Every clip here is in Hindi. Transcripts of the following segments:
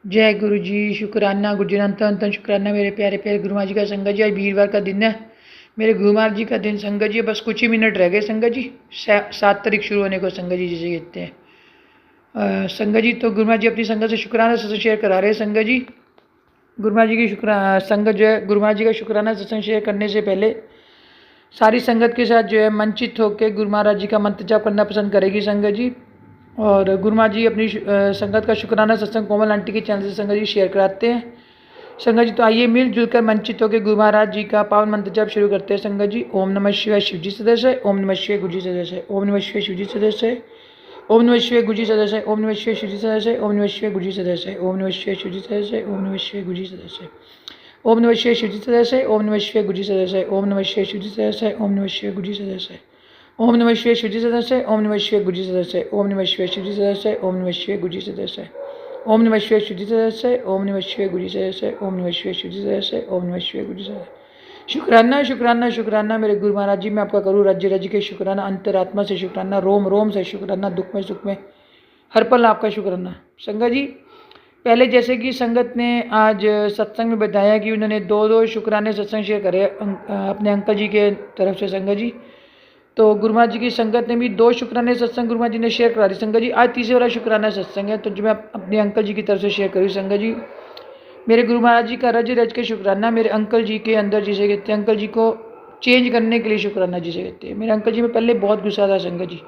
जय गुरु जी। शुक्राना गुरु जी अनंत शुक्राना मेरे प्यारे प्यारे गुरु महाराज जी का। संगत जी आज वीरवार का दिन है, मेरे गुरु महाराज जी का दिन। संगत जी बस कुछ ही मिनट रह गए संगत जी, 7 तारीख शुरू होने को संगत जी जिसे कहते हैं। संगत जी तो गुरु महाराज जी अपनी संगत से शुक्राना सत्संग शेयर करा रहे हैं। संगत जी गुरु महाराज जी की संगत जो है गुरु महाराज जी का शुक्राना सत्संग शेयर करने से पहले सारी संगत के साथ जो है मंचित होकर गुरु महाराज जी का मंत्र जाप करना पसंद करेगी संगत जी। और गुरु महाराज जी अपनी संगत का शुक्राना सत्संग कोमल आंटी के चैनल से संगत जी शेयर कराते हैं। संगत जी तो आइए मिलजुल कर मंचित होकर गुरु महाराज जी का पावन मंत्र जाप शुरू करते हैं। संगत जी ओम नमः शिवाय शिव जी सदस्य, ओम नमः शिवाय गुरु जी सदस्य, ओम नमः शिवाय शिव जी सदस्य, ओम नमः शिवाय गुरु जी सदस्य, ओम नमः शिवाय शिव जी सदस्य, ओम नमः शिवाय गुरु जी सदस्य, ओम नमः शिवाय शिव जी सदस्य, ओम नमः शिवाय गुरु जी सदस्य, ओम नमः शिवाय शिव जी सदस्य, ओम नमः शिवाय गुरु जी सदस्य, ओम नमः शिवाय शिव जी सदस्य, ओम नमः शिवाय गुरु जी सदस्य, ओम नमः शिवाय शिव जी सदस्य, ओम नमः शिवाय गुरु जी सदस्य, ओम नमः शिवाय शिव जी सदस्य, ओम नमः शिवाय गुरु जी सदस्य, ओम नमः शिवाय शिव जी सदस्य, ओम नमः शिवाय गुरु जी सदस्य, ओम नमः शिवाय शिव जी सदस्य, ओम नमः शिवाय गुरु जी सदस्य। शुक्राना शुक्राना शुक्राना मेरे गुरु महाराज जी, मैं आपका करूँ राज्य राज्य के शुक्राना, अंतरात्मा से शुक्राना, रोम रोम से शुक्राना, दुख में सुख में हर पल आपका शुक्राना। संगत जी पहले जैसे कि संगत ने आज सत्संग में बताया कि उन्होंने दो शुक्राने सत्संग शेयर करे अपने अंकल जी के तरफ से। संगत जी तो गुरु महाराज जी की संगत ने भी 2 शुक्राने सत्संग गुरु महाराज जी ने शेयर करा दी। संगत जी आज तीसरे वाला शुक्राना सत्संग है, तो जो मैं अपने अंकल जी की तरफ से शेयर करूँ। संगत जी मेरे गुरु महाराज जी का रज रज के शुक्राना, मेरे अंकल जी के अंदर जिसे कहते हैं, अंकल जी को चेंज करने के लिए शुक्राना जिसे कहते हैं। मेरे अंकल जी में पहले बहुत गुस्सा था संगत जी,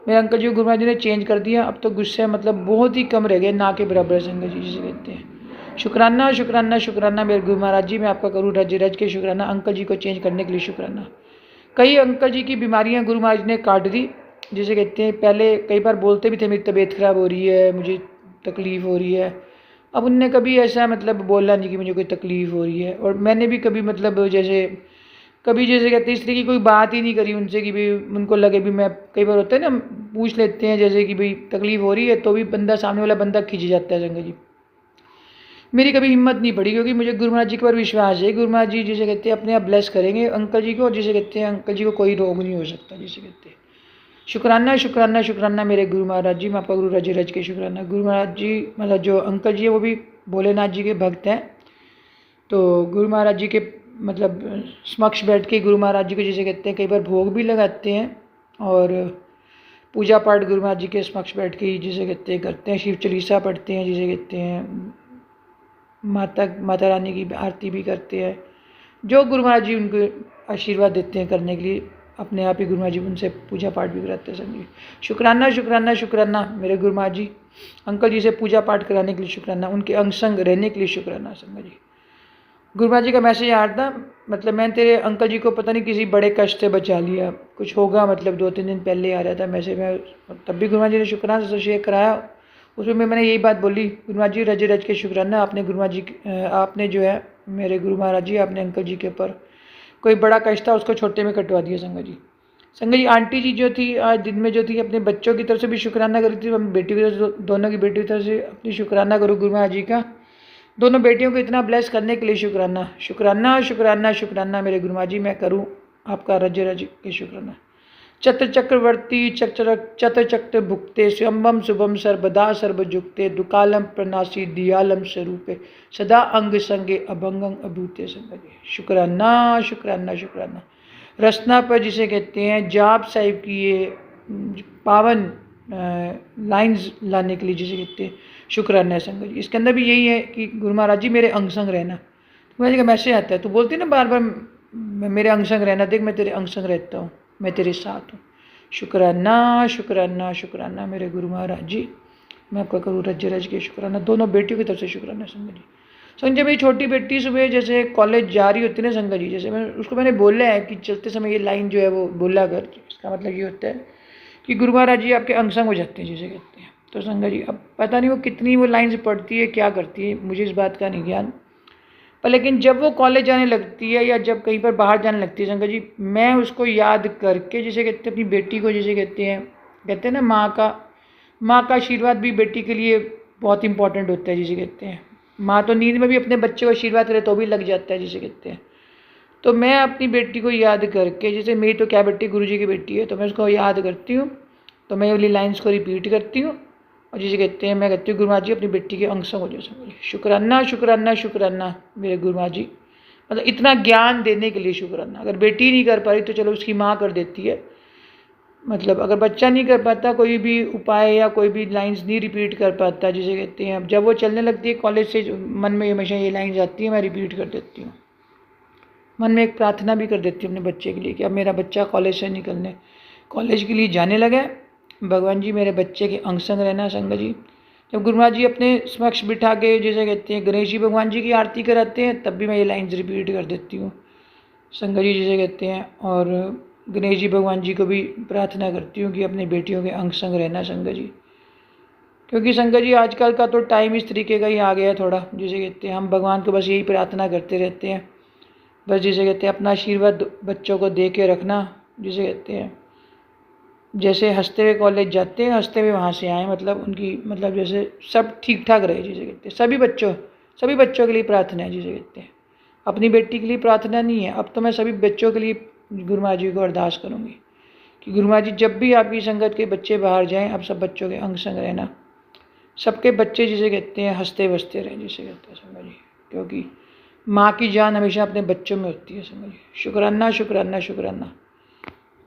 मेरे अंकल जी को गुरु महाराज जी ने चेंज कर दिया। अब तो गुस्सा मतलब बहुत ही कम रह गए, ना के बराबर संगत जी जिसे कहते हैं। शुक्राना शुक्राना शुक्राना मेरे गुरु महाराज जी, मैं आपका करूँ रज रज के शुक्राना, अंकल जी को चेंज करने के लिए शुक्राना। कई अंकल जी की बीमारियां गुरु महाराज ने काट दी जिसे कहते हैं। पहले कई बार बोलते भी थे मेरी तबीयत ख़राब हो रही है, मुझे तकलीफ़ हो रही है। अब उनने कभी ऐसा मतलब बोला नहीं कि मुझे कोई तकलीफ़ हो रही है, और मैंने भी कभी मतलब जैसे कभी जैसे कहते हैं इस तरह की कोई बात ही नहीं करी उनसे कि भाई उनको लगे भी मैं, कई बार होता है ना पूछ लेते हैं जैसे कि भाई तकलीफ़ हो रही है तो भी बंदा सामने वाला बंदा खिंच जाता है। संगत जी मेरी कभी हिम्मत नहीं पड़ी, क्योंकि मुझे गुरु महाराज जी के ऊपर विश्वास है। गुरु महाराज जी जिसे कहते हैं अपने आप ब्लेस करेंगे अंकल जी को, और जिसे कहते हैं अंकल जी को कोई रोग नहीं हो सकता जिसे कहते हैं। शुक्राना शुक्राना शुक्राना मेरे गुरु महाराज जी, मैं आपका गुरु रज रज के शुक्राना। गुरु महाराज जी मतलब जो अंकल जी है वो भी भोलेनाथ जी के भक्त हैं, तो गुरु महाराज जी के मतलब समक्ष बैठ के गुरु महाराज जी को जिसे कहते हैं कई बार भोग भी लगाते हैं, और पूजा पाठ गुरु महाराज जी के समक्ष बैठ के जिसे कहते हैं करते हैं। शिव चालीसा पढ़ते हैं जिसे कहते हैं, माता रानी की आरती भी करते हैं। जो गुरु महाराज जी उनको आशीर्वाद देते हैं करने के लिए, अपने आप ही गुरु महाराज जी उनसे पूजा पाठ भी कराते हैं। समझिए शुक्राना शुक्राना शुक्राना मेरे गुरु महाराज जी, अंकल जी से पूजा पाठ कराने के लिए शुक्राना, उनके अंग संग रहने के लिए शुक्राना। संगत जी गुरु महाराज जी का मैसेज आ रहा था, मतलब मैंने तेरे अंकल जी को पता नहीं किसी बड़े कष्ट से बचा लिया, कुछ होगा मतलब 2-3 दिन पहले आ रहा था मैसेज में, तब भी गुरु महाराज जी ने शुक्राना से शेयर कराया। उसमें मैंने यही बात बोली, गुरु महाराज जी रज रज के शुक्राना, आपने गुरु महाराज जी आपने जो है मेरे गुरु महाराज जी आपने अंकल जी के ऊपर कोई बड़ा कष्ट था उसको छोटे में कटवा दिया। संगत जी आंटी जी जो थी आज दिन में जो थी अपने बच्चों की तरफ से भी शुक्राना करी थी, बेटी की तरफ से, दोनों की बेटी की तरफ से अपनी शुक्राना करूँ गुरु महाराज जी का, दोनों बेटियों को इतना ब्लेस करने के लिए शुक्राना शुक्राना शुक्राना शुक्राना मेरे गुरु महाराज जी, मैं करूँ आपका रज रज के शुक्राना। चत्र चक्रवर्ती चत्र चक्र भुक्ते स्वयंबम शुभम सर्वदा सर्वजुक्ते दुकालम प्रणासी दियालम स्वरूपे सदा अंग संगे अभंगं अभूते। संगत शुक्राना शुक्राना शुक्राना। रचना पर जिसे कहते हैं जाप साहिब की ये पावन लाइंस लाने के लिए जिसे कहते हैं शुक्राना है। संगत जी इसके अंदर भी यही है कि गुरु महाराज जी मेरे अंग संग रहना। गुरु महाराज जी का मैसेज आता है तो बोलती है ना बार बार मेरे अंग संग रहना, देख मैं तेरे अंग संग रहता हूँ, मैं तेरे साथ हूँ। शुक्राना शुक्राना शुक्राना मेरे गुरु महाराज जी, मैं आपका करूँ रज रज के शुक्राना। दोनों बेटियों की तरफ से शुक्राना। संगत जी संजय मेरी छोटी बेटी सुबह जैसे कॉलेज जा रही होती है ना संगत जी, जैसे मैंने बोला है कि चलते समय ये लाइन जो है वो बोला कर, इसका मतलब ये होता है कि गुरु महाराज जी आपके अंग संग हो जाते हैं जिसे कहते हैं। तो संगत जी अब पता नहीं वो कितनी वो लाइन पढ़ती है क्या करती है, मुझे इस बात का नहीं ज्ञान, पर लेकिन जब वो कॉलेज जाने लगती है या जब कहीं पर बाहर जाने लगती है संगत जी, मैं उसको याद करके जिसे कहते हैं अपनी बेटी को जिसे कहते हैं ना माँ का आशीर्वाद भी बेटी के लिए बहुत इंपॉर्टेंट होता है जिसे कहते हैं। माँ तो नींद में भी अपने बच्चे को आशीर्वाद करे तो भी लग जाता है जिसे कहते हैं। तो मैं अपनी बेटी को याद करके, जैसे मेरी तो क्या बेटी गुरु जी की बेटी है, तो मैं उसको याद करती हूँ, तो मैं ये वाली लाइन्स को रिपीट करती हूँ और जिसे कहते हैं, मैं कहती हूँ गुरु महाराज जी अपनी बेटी के अंग संग हो जाए संगत जी। शुक्राना शुक्राना शुक्राना मेरे गुरु महाराज जी, मतलब इतना ज्ञान देने के लिए शुक्राना। अगर बेटी नहीं कर पा रही तो चलो उसकी माँ कर देती है, मतलब अगर बच्चा नहीं कर पाता कोई भी उपाय या कोई भी लाइंस नहीं रिपीट कर पाता, जिसे कहते हैं, अब जब वो चलने लगती है कॉलेज से मन में हमेशा ये लाइन्स आती है, मैं रिपीट कर देती हूँ। मन में एक प्रार्थना भी कर देती हूँ अपने बच्चे के लिए कि अब मेरा बच्चा कॉलेज से निकलने कॉलेज के लिए जाने लगा है, भगवान जी मेरे बच्चे के अंग संग रहना संगत जी। जब गुरु महाराज जी अपने समक्ष बिठा के जिसे कहते हैं गणेश जी भगवान जी की आरती कराते हैं, तब भी मैं ये लाइन्स रिपीट कर देती हूँ संगत जी, जिसे कहते हैं। और गणेश जी भगवान जी को भी प्रार्थना करती हूँ कि अपनी बेटियों के अंग संग रहना संगत जी, क्योंकि संगत जी आजकल का तो टाइम इस तरीके का ही आ गया है थोड़ा, जिसे कहते हैं हम भगवान को बस यही प्रार्थना करते रहते हैं, बस जिसे कहते हैं अपना आशीर्वाद बच्चों को दे के रखना, जिसे कहते हैं जैसे हंसते हुए कॉलेज जाते हैं हंसते हुए वहाँ से आए, मतलब उनकी मतलब जैसे सब ठीक ठाक रहे, जिसे कहते हैं सभी बच्चों के लिए प्रार्थना है, जिसे कहते हैं अपनी बेटी के लिए प्रार्थना नहीं है। अब तो मैं सभी बच्चों के लिए गुरु महाराज जी को अरदास करूँगी कि गुरु महाराज जी जब भी आपकी संगत के बच्चे बाहर जाएं, अब सब बच्चों के अंग संग रहना, सबके बच्चे जिसे कहते हैं हंसते बसते रहें, जिसे कहते हैं संगत जी, क्योंकि माँ की जान हमेशा अपने बच्चों में होती है संगत जी। शुक्राना शुक्राना शुक्राना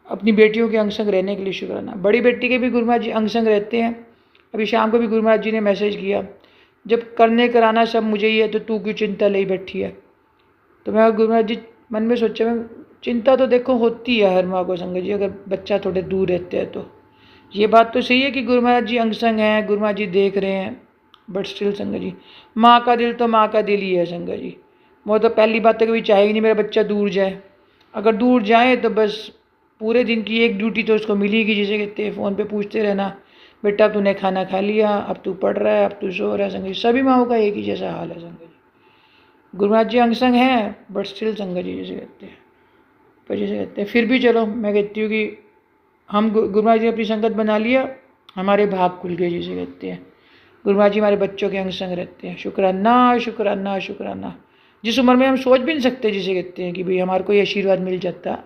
अपनी बेटियों के अंग संग रहने के लिए शुक्राना। बड़ी बेटी के भी गुरु महाराज जी अंग संग रहते हैं। अभी शाम को भी गुरु महाराज जी ने मैसेज किया, जब करने कराना सब मुझे ही है तो तू क्यों चिंता ले बैठी है। तो मैं गुरु महाराज जी मन में सोचा, मैं चिंता तो देखो होती है हर माँ को संगत जी, अगर बच्चा थोड़े दूर रहते हैं तो ये बात तो सही है कि गुरु महाराज जी अंग संग हैं, गुरु महाराज जी देख रहे हैं, बट स्टिल संगत जी माँ का दिल तो माँ का दिल ही है संगत जी। वो तो पहली बात तो कभी चाहेगी नहीं मेरा बच्चा दूर जाए, अगर दूर जाए तो बस पूरे दिन की एक ड्यूटी तो उसको मिलेगी, जिसे कहते हैं फ़ोन पे पूछते रहना, बेटा तूने खाना खा लिया, अब तू पढ़ रहा है, अब तू सो रहा है संगत जी। सभी माओ का एक ही जैसा हाल है संगत जी। गुरु महाराज जी अंग संग हैं बट स्टिल संगत जी जिसे कहते हैं, पर जिसे कहते हैं फिर भी चलो मैं कहती हूँ कि हम गुरु महाराज जी ने अपनी संगत बना लिया, हमारे भाग खुल गए, जिसे कहते हैं गुरु महाराज जी हमारे बच्चों के अंग संग रहते हैं। शुक्राना शुक्राना शुक्राना। जिस उम्र में हम सोच भी नहीं सकते, जिसे कहते हैं कि भाई हमारे को ये आशीर्वाद मिल जाता,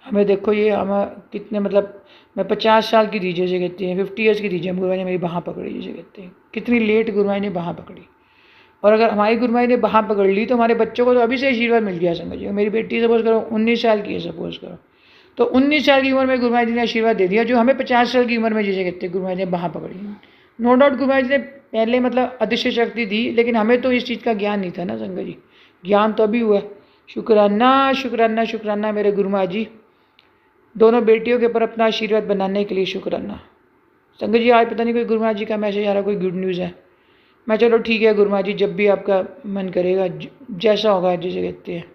हमें देखो ये हम कितने, मतलब मैं 50 साल की थी, जैसे कहते हैं 50 ईयर्स की थी जब गुरु महाराज ने मेरी बाँह पकड़ी, जिसे कहते हैं कितनी लेट गुरु महाराज ने बाँह पकड़ी, और अगर हमारी गुरु महाराज ने बाँह पकड़ ली तो हमारे बच्चों को तो अभी से आशीर्वाद मिल गया समझ। मेरी बेटी सपोज करो 19 साल की है, सपोज करो, तो 19 साल की उम्र में गुरु महाराज जी ने आशीर्वाद दे दिया, जो हमें 50 साल की उम्र में, जिसे कहते हैं गुरु महाराज ने बाँह पकड़ी। नो डाउट गुरु महाराज जी ने पहले मतलब अदृश्य शक्ति दी, लेकिन हमें तो इस चीज़ का ज्ञान नहीं था ना संगत जी, ज्ञान तो अभी हुआ। शुक्राना शुक्राना शुक्राना मेरे गुरु महाराज जी, दोनों बेटियों के ऊपर अपना आशीर्वाद बनाने के लिए शुक्राना संगत जी। आज पता नहीं कोई गुरु महाराज जी का मैसेज आ रहा, कोई गुड न्यूज़ है। मैं चलो ठीक है गुरु महाराज जी, जब भी आपका मन करेगा जैसा होगा, जिसे कहते हैं,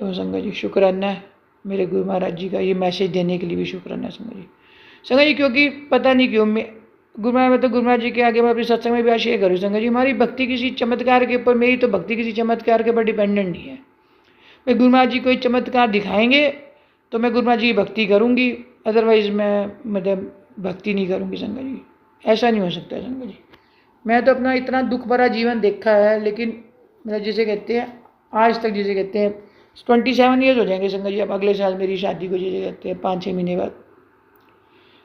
तो संगत जी शुक्राना है मेरे गुरु महाराज जी का, ये मैसेज देने के लिए भी शुक्राना संगत जी। संगत जी क्योंकि पता नहीं क्यों मैं गुरु महाराज जी के आगे मैं अपनी सत्संग में भी शेयर करूँ संगत जी, हमारी भक्ति किसी चमत्कार के ऊपर, मेरी तो भक्ति किसी चमत्कार के ऊपर डिपेंडेंट नहीं है। मैं गुरु महाराज जी कोई चमत्कार दिखाएंगे तो मैं गुरु महाराज जी की भक्ति करूँगी, अदरवाइज़ मैं मतलब भक्ति नहीं करूँगी संगत जी, ऐसा नहीं हो सकता संगत जी। मैं तो अपना इतना दुख भरा जीवन देखा है, लेकिन मतलब जिसे कहते हैं आज तक, जिसे कहते हैं 27 ईयर्स हो जाएंगे संगत जी, अब अगले साल मेरी शादी को, जिसे कहते हैं 5-6 महीने बाद।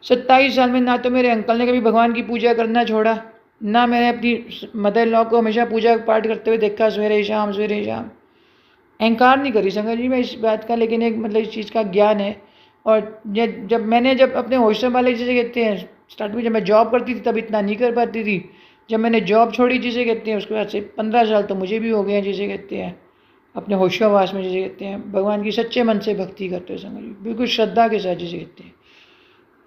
27 साल में ना तो मेरे अंकल ने कभी भगवान की पूजा करना छोड़ा, ना मैंने अपनी मदर इन लॉ को हमेशा पूजा पाठ करते हुए देखा, सवेरे शाम सवेरे शाम। अहंकार नहीं करी संगत जी मैं इस बात का, लेकिन एक मतलब इस चीज़ का ज्ञान है। और जब अपने हॉस्टल वाले, जिसे कहते हैं स्टार्ट में जब मैं जॉब करती थी तब इतना नहीं कर पाती थी, जब मैंने जॉब छोड़ी, जिसे कहते हैं उसके बाद से 15 साल तो मुझे भी हो गए हैं, जिसे कहते हैं अपने होशावास में, जिसे कहते हैं भगवान की सच्चे मन से भक्ति करते हैं संगत जी, बिल्कुल श्रद्धा के साथ, जिसे कहते हैं।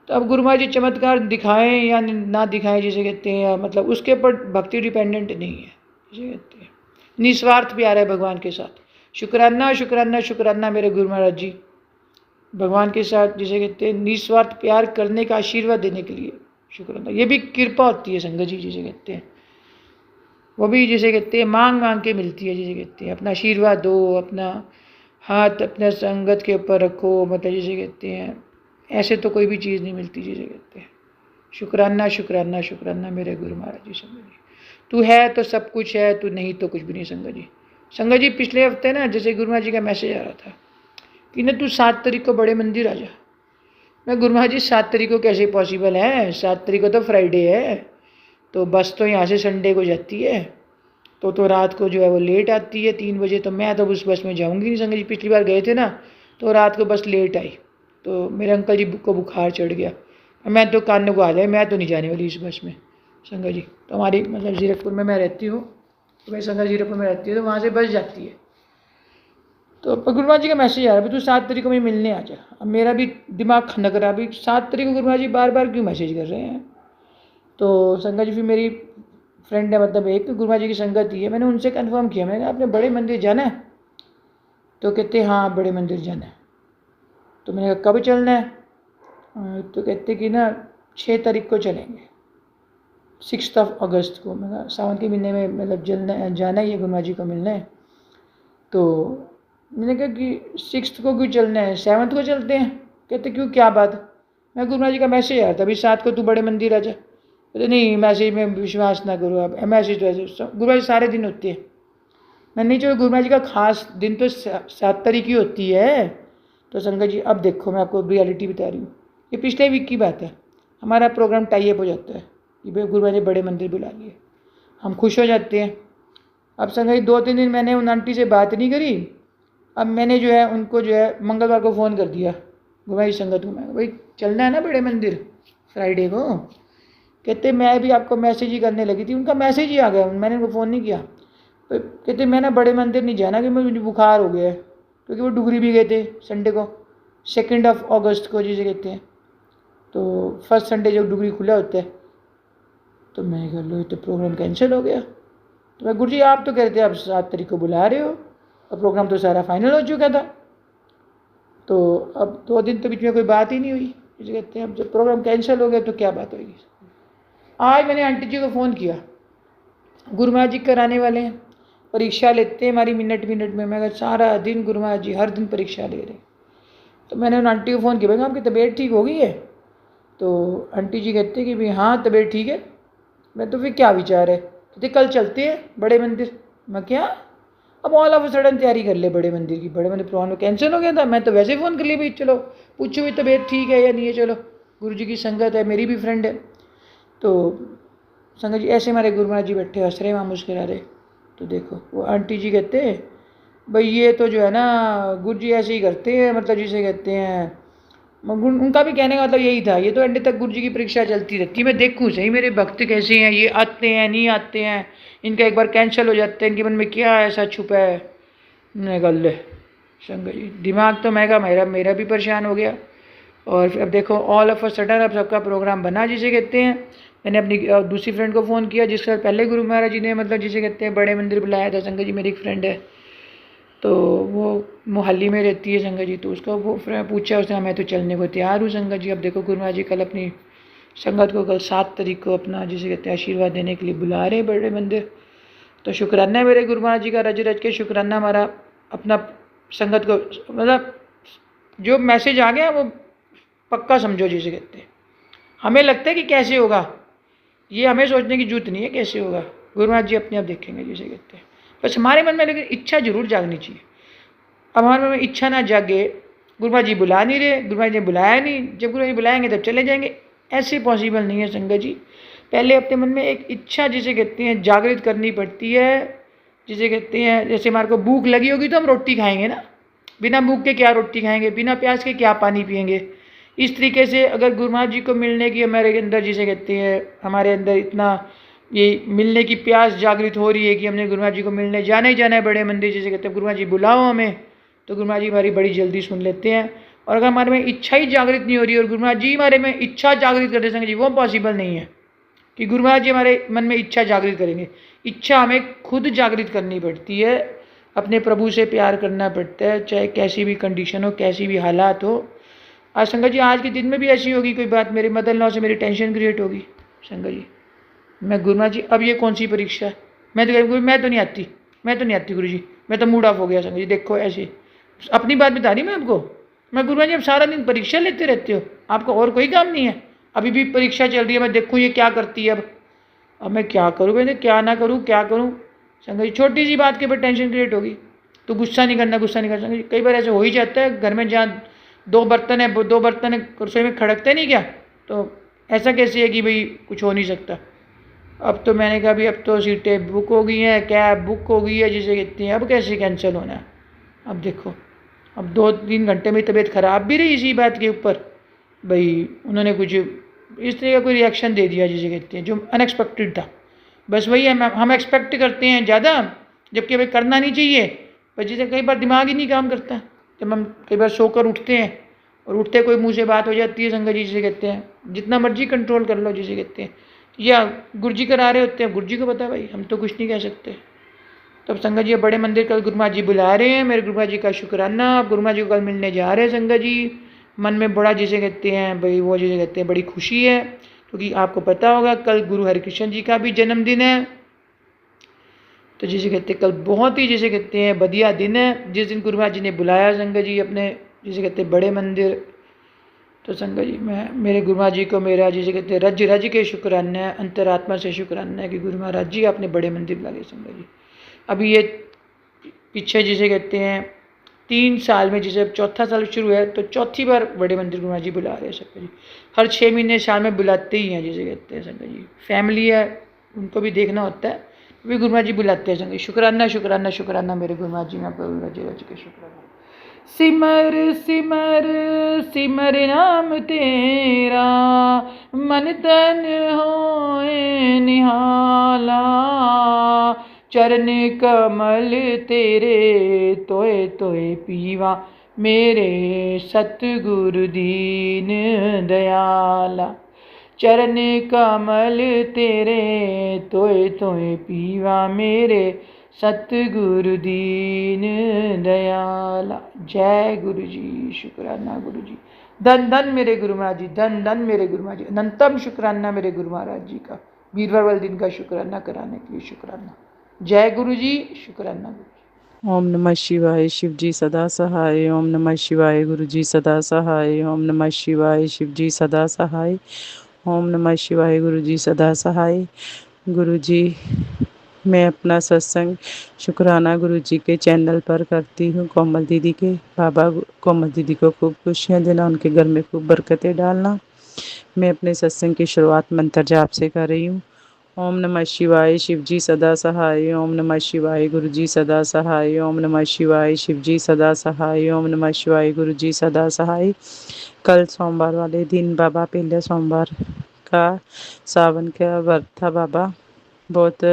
तो अब गुरु महाराज जी चमत्कार दिखाएं या ना दिखाएं, जिसे कहते हैं, या मतलब उसके ऊपर भक्ति डिपेंडेंट नहीं है, जिसे कहते हैं निस्वार्थ प्यार है भगवान के साथ। शुक्राना शुक्राना शुक्राना मेरे गुरु महाराज जी, भगवान के साथ, जिसे कहते हैं निस्वार्थ प्यार करने का आशीर्वाद देने के लिए शुक्राना। ये भी कृपा होती है संगत जी, जिसे कहते हैं वो भी, जिसे कहते हैं मांग मांग के मिलती है, जिसे कहते हैं अपना आशीर्वाद दो, अपना हाथ अपने संगत के ऊपर रखो, मतलब जिसे कहते हैं ऐसे तो कोई भी चीज़ नहीं मिलती, जिसे कहते हैं। शुक्राना शुक्राना शुक्राना मेरे गुरु महाराज जी संगत जी, तू है तो सब कुछ है, तू नहीं तो कुछ भी नहीं संगत जी। संगत जी पिछले हफ्ते ना जैसे गुरु महाराज जी का मैसेज आ रहा था कि ना तू 7 तारीख को बड़े मंदिर आ जा। मैं गुरु महाराज जी 7 तारीख को कैसे पॉसिबल है, 7 तारीख को तो फ्राइडे है, तो बस तो यहाँ से संडे को जाती है, तो रात को जो है वो लेट आती है 3 बजे। तो मैं तो उस बस में जाऊँगी नहीं संगत जी। पिछली बार गए थे ना तो रात को बस लेट आई, तो मेरे अंकल जी को बुखार चढ़ गया। मैं तो कानों को आ जाए, मैं तो नहीं जाने वाली इस बस में संगत जी। तो हमारी मतलब जीरकपुर में मैं रहती हूँ, तो मैं संगत जीरकपुर में रहती हूँ, तो वहाँ से बस जाती है। तो गुरुमा जी का मैसेज आ रहा है, तू 7 तारीख को मुझे मिलने आ जा। अब मेरा भी दिमाग खनक रहा, अभी 7 तारीख को गुरुमा जी बार बार क्यों मैसेज कर रहे हैं। तो संगत जी फिर मेरी फ्रेंड है, मतलब एक गुरुमा जी की संगत ही है, मैंने उनसे कंफर्म किया, मैंने कहा आपने बड़े मंदिर जाना है? तो कहते हाँ बड़े मंदिर जाना है। तो मैंने कहा कब चलना है? तो कहते कि ना 6 तारीख को चलेंगे, 6 अगस्त को। मैं कहा सावन के महीने में मतलब जाना ही है, गुरुमा जी को मिलना है। तो मैंने कहा कि 6 को क्यों चलना है, 7 को चलते हैं। कहते क्यों, क्या बात? मैं गुरुमा जी का मैसेज आया था अभी 7 को तू बड़े मंदिर आ जा। कहते नहीं मैसेज में विश्वास ना करो आप, मैसेज तो ऐसे गुरुमा जी सारे दिन होती है। मैं नहीं, चलो गुरुमा जी का खास दिन तो 7 तारीख ही होती है। तो संगत जी अब देखो मैं आपको रियलिटी बता रही हूँ, ये पिछले वीक की बात है। हमारा प्रोग्राम टाई अप हो जाता है कि भाई गुरुमा जी बड़े मंदिर बुला लिए, हम खुश हो जाते हैं। अब संगत जी 2-3 दिन मैंने उन आंटी से बात नहीं करी। अब मैंने जो है उनको जो है मंगलवार को फ़ोन कर दिया गुरुमा जी संगत को, मैं भाई चलना है ना बड़े मंदिर फ्राइडे को। कहते मैं भी आपको मैसेज ही करने लगी थी, उनका मैसेज ही आ गया, मैंने उनको फ़ोन नहीं किया। कहते मैं ना बड़े मंदिर नहीं जाना कि मुझे बुखार हो गया है, क्योंकि वो डुगरी भी गए थे संडे को, 2 अगस्त को जिसे कहते हैं। तो फर्स्ट संडे जब डुगरी खुला होता है, तो मैं कह लो तो प्रोग्राम कैंसिल हो गया। तो मैं गुरु जी आप तो कह रहे थे आप 7 तारीख को बुला रहे हो, और प्रोग्राम तो सारा फाइनल हो चुका था। तो अब 2 दिन तो बीच में कोई बात ही नहीं हुई, जिसे कहते हैं अब जब प्रोग्राम कैंसिल हो गया तो क्या बात होगी। आज मैंने आंटी जी को फ़ोन किया, गुरुमा जी कराने वाले हैं, परीक्षा लेते हैं हमारी मिनट मिनट में। मैं कहा सारा दिन गुरुमा जी हर दिन परीक्षा ले रहे। तो मैंने उन आंटी को फ़ोन किया, भाई आपकी तबीयत ठीक हो गई है? तो आंटी जी कहते कि भाई हाँ तबीयत ठीक है। मैं तो फिर क्या विचार है? कहते कल चलते हैं बड़े मंदिर। मैं क्या, अब ऑल ऑफ सडन तैयारी कर ले बड़े मंदिर की, बड़े मंदिर प्रोग्राम कैंसिल हो गया था। मैं तो वैसे फ़ोन कर लिया भाई चलो पूछो भी तबीयत ठीक है या नहीं है, चलो गुरु जी की संगत है, मेरी भी फ्रेंड है। तो संगत जी ऐसे हमारे गुरुमा जी बैठे हंस रहे, वहाँ मुस्कुरा रहे। तो देखो वो आंटी जी कहते भाई ये तो जो है ना गुरु जी ऐसे ही करते हैं, मतलब जिसे कहते हैं, उनका भी कहने का मतलब यही था, ये तो एंड तक गुरु जी की परीक्षा चलती रहती है, मैं देखूँ सही मेरे भक्त कैसे हैं, ये आते हैं नहीं आते हैं, इनका एक बार कैंसिल हो जाते हैं, इनके मन में क्या ऐसा छुपा है। मैं गल संगत जी दिमाग तो मेरा भी परेशान हो गया। और फिर अब देखो ऑल ऑफ अ सडन अब सबका प्रोग्राम बना जिसे कहते हैं। मैंने अपनी दूसरी फ्रेंड को फ़ोन किया जिसका पहले गुरु महाराज जी ने मतलब जिसे कहते हैं बड़े मंदिर बुलाया था। संगत जी मेरी एक फ्रेंड है, तो वो मोहाली में रहती है संगत जी। तो उसका वो पूछा, उसने मैं तो चलने को तैयार हूँ संगत जी। अब देखो गुरु महाराज जी कल अपनी संगत को कल 7 तारीख को अपना जिसे कहते हैं आशीर्वाद देने के लिए बुला रहे बड़े मंदिर। तो शुक्राना है मेरे गुरु महाराज जी का, रज रज के शुक्राना हमारा अपना संगत को, मतलब जो मैसेज आ गया वो पक्का समझो जिसे कहते हैं। हमें लगता है कि कैसे होगा, ये हमें सोचने की जरूरत नहीं है कैसे होगा, गुरु महाराज जी अपने आप देखेंगे जिसे कहते हैं। बस हमारे मन में लेकिन इच्छा जरूर जागनी चाहिए। अब हमारे मन में इच्छा ना जागे, गुरु महाराज जी बुला नहीं रहे, गुरु महाराज जी ने बुलाया नहीं, जब गुरु महाराज जी बुलाएंगे तब चले जाएंगे, ऐसे पॉसिबल नहीं है संगत जी। पहले अपने मन में एक इच्छा जिसे कहते हैं जागृत करनी पड़ती है, जिसे कहते हैं जैसे हमारे को भूख लगी होगी तो हम रोटी खाएंगे ना, बिना भूख के क्या रोटी खाएंगे, बिना प्यास के क्या पानी पिएंगे। इस तरीके से अगर गुरु महाराज जी को मिलने की हमारे अंदर जिसे कहते हैं हमारे अंदर इतना ये मिलने की प्यास जागृत हो रही है कि हमने गुरु महाराज जी को मिलने जाना ही जाना है बड़े मंदिर जिसे कहते हैं, गुरु महाराज जी बुलाओ हमें, तो गुरु महाराज जी हमारी बड़ी जल्दी सुन लेते हैं। और अगर हमारे में इच्छा ही जागृत नहीं हो रही और गुरु महाराज जी हमारे में इच्छा जागृत करते संगत जी, वो पॉसिबल नहीं है कि गुरु महाराज जी हमारे मन में इच्छा जागृत करेंगे। इच्छा हमें खुद जागृत करनी पड़ती है, अपने प्रभु से प्यार करना पड़ता है, चाहे कैसी भी कंडीशन हो, कैसी भी हालात हो। आज संगत जी आज के दिन में भी ऐसी होगी कोई बात, मेरे मदर लॉ से मेरी टेंशन क्रिएट होगी संगत जी। मैं गुरु महाराज जी अब ये कौन सी परीक्षा है, मैं तो नहीं आती गुरु जी, मैं तो मूड ऑफ हो गया संगत जी। देखो ऐसे अपनी बात बता रही मैं आपको, मैं गुरु महाराज जी अब सारा दिन परीक्षा लेते रहते हो, आपको और कोई काम नहीं है? अभी भी परीक्षा चल रही है, मैं देखूँ ये क्या करती है। अब मैं क्या करूँ, मैंने क्या ना करूँ, क्या करूँ संगत जी। छोटी सी बात के ऊपर टेंशन क्रिएट होगी तो गुस्सा नहीं करना संगत जी। कई बार ऐसे हो ही जाता है घर में, जहाँ 2 बर्तन है रसोई में खड़कते नहीं क्या, तो ऐसा कैसे है कि भाई कुछ हो नहीं सकता। अब तो मैंने कहा भी अब तो सीटें बुक हो गई हैं, कैब बुक हो गई है जिसे कहते हैं, अब कैसे कैंसिल होना है। अब देखो, अब 2-3 घंटे में तबीयत ख़राब भी रही इसी बात के ऊपर, भाई उन्होंने कुछ इस तरह का कोई रिएक्शन दे दिया जिसे कहते हैं, जो अनएक्सपेक्टेड था। बस वही है, हम एक्सपेक्ट करते हैं ज़्यादा, जबकि भाई करना नहीं चाहिए, पर जिसे कई बार दिमाग ही नहीं काम करता। जब हम कई बार सोकर उठते हैं और उठते कोई मुँह से बात हो जाती है संगत जी जिसे कहते हैं, जितना मर्जी कंट्रोल कर लो जिसे कहते हैं, या गुरुजी करा रहे होते हैं, गुरुजी को पता भाई, हम तो कुछ नहीं कह सकते। तब संगत जी बड़े मंदिर कल गुरुमा जी बुला रहे हैं, मेरे गुरुमा जी का शुक्राना। आप गुरुमा जी को कल मिलने जा रहे हैं संगत जी, मन में बड़ा जिसे कहते हैं भाई, वो जिसे कहते हैं बड़ी खुशी है, क्योंकि आपको पता होगा कल गुरु हरिकृष्ण जी का भी जन्मदिन है। तो जिसे कहते हैं कल बहुत ही जिसे कहते हैं बढ़िया दिन है, जिस दिन गुरुमा जी ने बुलाया संगत जी अपने जिसे कहते हैं बड़े मंदिर। तो संगत जी मैं मेरे गुरुमा जी को मेरा जिसे कहते हैं रज रज के शुक्राना है, अंतरात्मा से शुक्राना है कि गुरु महाराज जी आपने बड़े मंदिर बुला लिए संगत जी। अभी ये पीछे जिसे कहते हैं 3 साल में, जिसे अब चौथा साल शुरू है, तो चौथी बार बड़े मंदिर गुरुमा जी बुला रहे हैं संगत जी। हर 6 महीने साल में बुलाते ही हैं जिसे कहते हैं संगत जी, फैमिली है उनको भी देखना होता है, भी गुरुमा जी बुलाते हैं संगत। शुक्राना शुक्राना शुक्राना मेरे गुरुमा जी, मैं रज रज के शुक्राना। सिमर सिमर सिमर नाम तेरा, मन तन होए निहाला, चरण कमल तेरे तोए तोए पीवा, मेरे सतगुरु दीन दयाला। चरण कमल तेरे तोए तोए पीवा, मेरे सतगुरु दीन दयाला। जय गुरु जी, शुक्राना गुरु जी, धन धन मेरे गुरु महाराज जी, धन धन मेरे गुरु महाराज जी, अनंतम शुक्राना मेरे गुरु महाराज जी का, वीरवार वाले दिन का शुक्राना कराने के लिए शुक्राना। जय गुरु जी, शुक्राना गुरु जी। ओम नमः शिवाय, शिव जी सदा सहाय। ओम नमः शिवाय, गुरु जी सदा सहाय। ओम नमः शिवाय, शिव जी सदा सहाय। ओम नमः शिवाय, गुरु जी सदा सहाय। गुरु जी, मैं अपना सत्संग शुक्राना गुरु जी के चैनल पर करती हूँ, कोमल दीदी के। बाबा कोमल दीदी को खूब खुशियाँ देना, उनके घर में खूब बरकतें डालना। मैं अपने सत्संग की शुरुआत मंत्र जाप से कर रही हूँ। ओम नमः शिवाय, शिव जी सदा सहाय। ओम नमः शिवाय, गुरु जी सदा सहाय। ओम नमः शिवाय, शिव जी सदा सहाय। ओम नमः शिवाय, गुरु जी सदा सहाय। कल सोमवार वाले दिन बाबा, पहले सोमवार का सावन का व्रत था बाबा, बहुत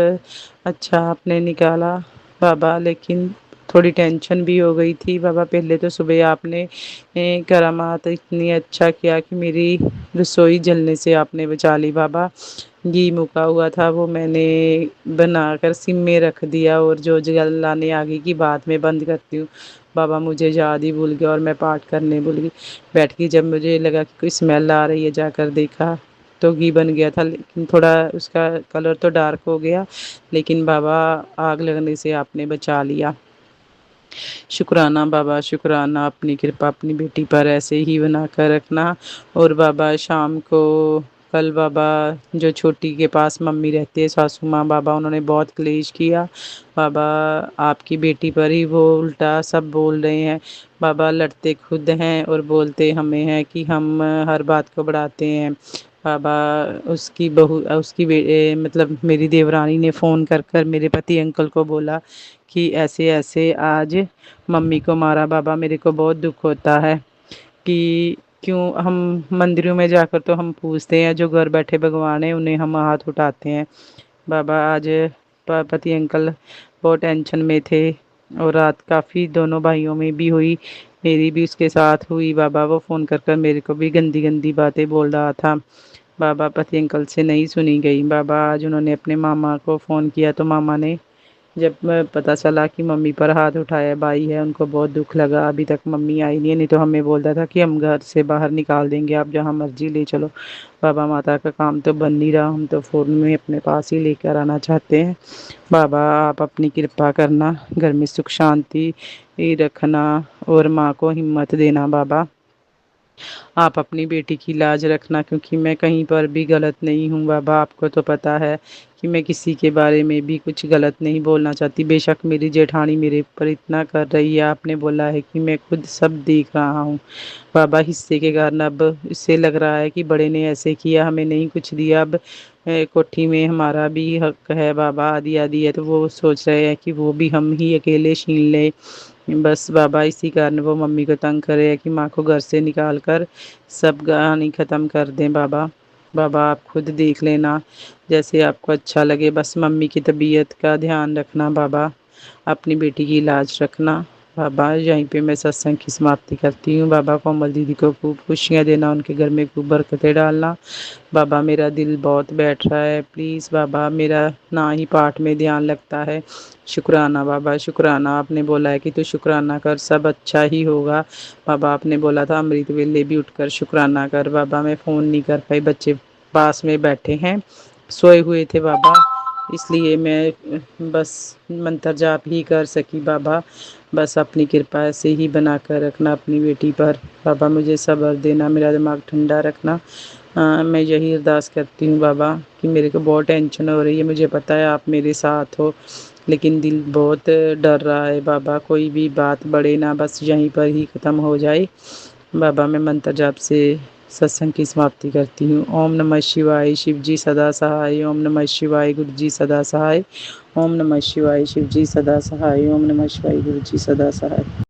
अच्छा आपने निकाला बाबा, लेकिन थोड़ी टेंशन भी हो गई थी बाबा। पहले तो सुबह आपने करामात इतनी अच्छा किया कि मेरी रसोई जलने से आपने बचा ली बाबा। घी मुका हुआ था वो मैंने बनाकर सिम में रख दिया, और जो जलाने आगे की बाद में बंद करती हूँ बाबा, मुझे याद ही भूल गया और मैं पाठ करने भूल गई। बैठ के जब मुझे लगा कि कोई स्मेल आ रही है, जाकर देखा तो घी बन गया था, लेकिन थोड़ा उसका कलर तो डार्क हो गया, लेकिन बाबा आग लगने से आपने बचा लिया। शुक्राना बाबा, शुक्राना, अपनी कृपा अपनी बेटी पर ऐसे ही बना कर रखना। और बाबा शाम को कल बाबा, जो छोटी के पास मम्मी रहती है सासू माँ बाबा, उन्होंने बहुत क्लेश किया बाबा, आपकी बेटी पर ही वो उल्टा सब बोल रहे हैं बाबा। लड़ते खुद हैं और बोलते हमें हैं कि हम हर बात को बढ़ाते हैं बाबा। उसकी बहू, मतलब मेरी देवरानी ने फ़ोन कर कर मेरे पति अंकल को बोला कि ऐसे ऐसे आज मम्मी को मारा बाबा। मेरे को बहुत दुख होता है कि क्यों हम मंदिरों में जाकर तो हम पूछते हैं, जो घर बैठे भगवान है उन्हें हम हाथ उठाते हैं बाबा। आज पति अंकल बहुत टेंशन में थे, और रात काफ़ी दोनों भाइयों में भी हुई, मेरी भी उसके साथ हुई बाबा। वो फ़ोन कर कर मेरे को भी गंदी गंदी बातें बोल रहा था बाबा, पति अंकल से नहीं सुनी गई बाबा। आज उन्होंने अपने मामा को फ़ोन किया तो मामा ने जब पता चला कि मम्मी पर हाथ उठाया, भाई है उनको बहुत दुख लगा। अभी तक मम्मी आई नहीं है, नहीं तो हमें बोलता था कि हम घर से बाहर निकाल देंगे, आप जहाँ मर्जी ले चलो बाबा। माता का काम तो बन नहीं रहा, हम तो फ़ोन में अपने पास ही लेकर आना चाहते हैं बाबा। आप अपनी कृपा करना, घर में सुख शांति रखना और माँ को हिम्मत देना बाबा। आप अपनी बेटी की लाज रखना, क्योंकि मैं कहीं पर भी गलत नहीं हूँ बाबा। आपको तो पता है कि मैं किसी के बारे में भी कुछ गलत नहीं बोलना चाहती। बेशक मेरी जेठानी मेरे ऊपर इतना कर रही है, आपने बोला है कि मैं खुद सब देख रहा हूँ बाबा। हिस्से के कारण अब इससे लग रहा है कि बड़े ने ऐसे किया, हमें नहीं कुछ दिया। अब कोठी में हमारा भी हक है बाबा, आधी आधी है, तो वो सोच रहे हैं कि वो भी हम ही अकेले छीन लें। बस बाबा इसी कारण वो मम्मी को तंग कर रहे हैं कि माँ को घर से निकाल कर सब कहानी ख़त्म कर दें बाबा। बाबा आप खुद देख लेना, जैसे आपको अच्छा लगे, बस मम्मी की तबीयत का ध्यान रखना बाबा, अपनी बेटी की इलाज रखना बाबा। यहीं पे मैं सत्संग की समाप्ति करती हूँ बाबा। कोमल दीदी को खूब खुशियाँ देना, उनके घर में खूब बरकतें डालना बाबा। मेरा दिल बहुत बैठ रहा है, प्लीज़ बाबा, मेरा ना ही पाठ में ध्यान लगता है। शुक्राना बाबा, शुक्राना, आपने बोला है कि तू शुक्राना कर सब अच्छा ही होगा बाबा। आपने बोला था अमृत वेले भी उठकर शुक्राना कर बाबा। मैं फ़ोन नहीं कर पाई, बच्चे पास में बैठे हैं, सोए हुए थे बाबा, इसलिए मैं बस मंत्र जाप ही कर सकी बाबा। बस अपनी कृपा ऐसे ही बना कर रखना अपनी बेटी पर बाबा, मुझे सब्र देना, मेरा दिमाग ठंडा रखना। मैं यही अरदास करती हूँ बाबा कि मेरे को बहुत टेंशन हो रही है, मुझे पता है आप मेरे साथ हो, लेकिन दिल बहुत डर रहा है बाबा, कोई भी बात बढ़े ना, बस यहीं पर ही ख़त्म हो जाए बाबा। मैं मंत्र जाप से सत्संग की समाप्ति करती हूँ। ओम नमः शिवाय, शिव जी सदा सहाय। ओम नमः शिवाय, गुरु जी सदा सहाय। ओम नमः शिवाय, शिव जी सदा सहाय। ओम नमः शिवाय, गुरु जी सदा सहाय।